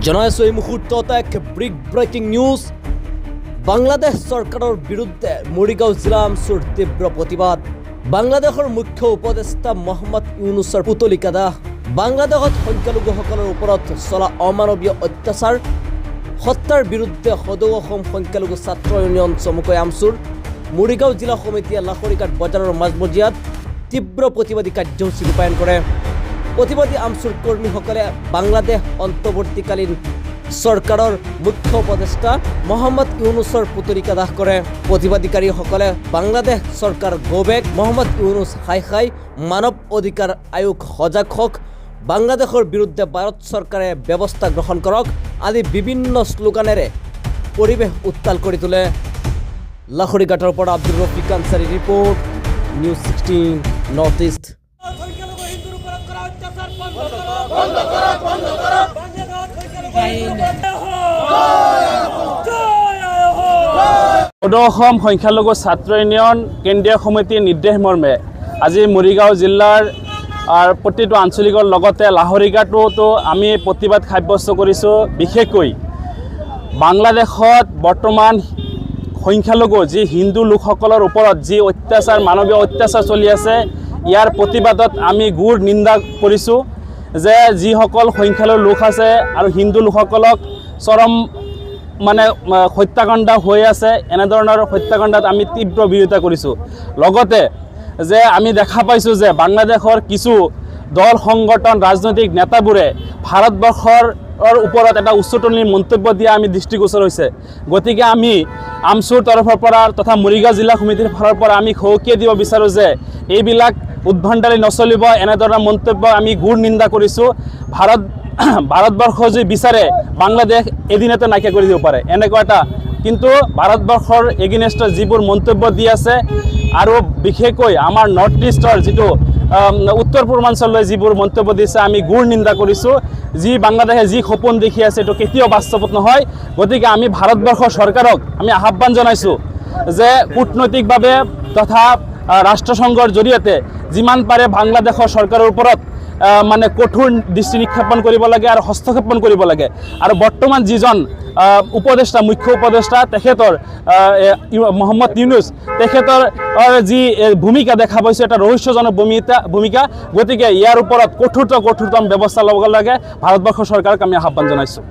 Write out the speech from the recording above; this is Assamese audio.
জনাইছো এই মুহূৰ্তত এক ব্ৰেকিং নিউজ। বাংলাদেশ চৰকাৰৰ বিৰুদ্ধে মৰিগাঁও জিলা আমচুৰ তীব্ৰ প্ৰতিবাদ। বাংলাদেশৰ মুখ্য উপদেষ্টা মহম্মদ ইউনুছৰ পুতলিকা দাহ। বাংলাদেশত সংখ্যালঘুসকলৰ ওপৰত চলা অমানৱীয় অত্যাচাৰ হত্যাৰ বিৰুদ্ধে সদৌ অসম সংখ্যালঘু ছাত্ৰ ইউনিয়ন চমুকৈ আমচুৰ মৰিগাঁও জিলা সমিতিয়ে লাখৰিঘাট বজাৰৰ মাজমজিয়াত তীব্ৰ প্ৰতিবাদী কাৰ্যসূচী ৰূপায়ণ কৰে। প্ৰতিবাদী আমচুৰ কৰ্মীসকলে বাংলাদেশ অন্তৰ্বৰ্তীকালীন চৰকাৰৰ মুখ্য উপদেষ্টা মহম্মদ ইউনুছৰ পুতলিকা দাহ কৰে। প্ৰতিবাদীকাৰীসকলে বাংলাদেশ চৰকাৰ গোবেক মহম্মদ ইউনুছ হাই মানৱ অধিকাৰ আয়োগ সজাগ হওক, বাংলাদেশৰ বিৰুদ্ধে ভাৰত চৰকাৰে ব্যৱস্থা গ্ৰহণ কৰক আদি বিভিন্ন শ্লোগানেৰে পৰিৱেশ উত্তাল কৰি তোলে। লাখৰিঘাটৰ পৰা Abdur Rafiq Ansari report, news 16 north east. সদৌ অসম সংখ্যালঘু ছাত্ৰ ইউনিয়ন কেন্দ্ৰীয় সমিতিৰ নিৰ্দেশ মৰ্মে আজি মৰিগাঁও জিলাৰ প্ৰতিটো আঞ্চলিকৰ লগতে লাহৰিঘাটতো আমি প্ৰতিবাদ সাব্যস্ত কৰিছোঁ। বিশেষকৈ বাংলাদেশত বৰ্তমান সংখ্যালঘু যি হিন্দু লোকসকলৰ ওপৰত যি অত্যাচাৰ মানৱীয় অত্যাচাৰ চলি আছে, ইয়াৰ প্ৰতিবাদত আমি গুড় নিন্দা কৰিছোঁ যে যিসকল সংখ্যালঘু লোক আছে আৰু হিন্দু লোকসকলক চৰম হত্যাকাণ্ড হৈ আছে, এনেধৰণৰ হত্যাকাণ্ডত আমি তীব্ৰ বিৰোধিতা কৰিছোঁ। লগতে যে আমি দেখা পাইছোঁ যে বাংলাদেশৰ কিছু দল সংগঠন ৰাজনৈতিক নেতাবোৰে ভাৰতবৰ্ষৰ ওপৰত এটা উচ্চতনীৰ মন্তব্য দিয়া আমি দৃষ্টিগোচৰ হৈছে। গতিকে আমি আমচুৰ তৰফৰ পৰা তথা মৰিগাঁও জিলা সমিতিৰ ফালৰ পৰা আমি সৌকিয়াই দিব বিচাৰোঁ যে এইবিলাক উদ্ভণ্ডালি নচলিব। এনেধৰণৰ মন্তব্য আমি গুড় নিন্দা কৰিছোঁ। ভাৰতবৰ্ষ যদি বিচাৰে বাংলাদেশ এদিনতে নাইকিয়া কৰি দিব পাৰে এনেকুৱা এটা, কিন্তু ভাৰতবৰ্ষৰ এগেইনষ্টত যিবোৰ মন্তব্য দি আছে আৰু বিশেষকৈ আমাৰ নৰ্থ ইষ্টৰ যিটো উত্তৰ পূৰ্বাঞ্চললৈ যিবোৰ মন্তব্য দিছে আমি গুড় নিন্দা কৰিছোঁ। যি বাংলাদেশে যি সপোন দেখি আছে এইটো কেতিয়াও বাস্তৱত নহয়। গতিকে আমি ভাৰতবৰ্ষৰ চৰকাৰক আমি আহ্বান জনাইছোঁ যে কূটনৈতিকভাৱে তথা ৰাষ্ট্ৰসংঘৰ জৰিয়তে যিমান পাৰে বাংলাদেশৰ চৰকাৰৰ ওপৰত কঠোৰ দৃষ্টি নিক্ষেপণ কৰিব লাগে আৰু হস্তক্ষেপণ কৰিব লাগে। আৰু বৰ্তমান যিজন উপদেষ্টা মুখ্য উপদেষ্টা তেখেতৰ মহম্মদ ইউনুছ, তেখেতৰ যি ভূমিকা দেখা পাইছোঁ এটা ৰহস্যজনক ভূমিকা। গতিকে ইয়াৰ ওপৰত কঠোৰতম ব্যৱস্থা ল'ব লাগে। ভাৰতবৰ্ষৰ চৰকাৰক আমি আহ্বান জনাইছোঁ।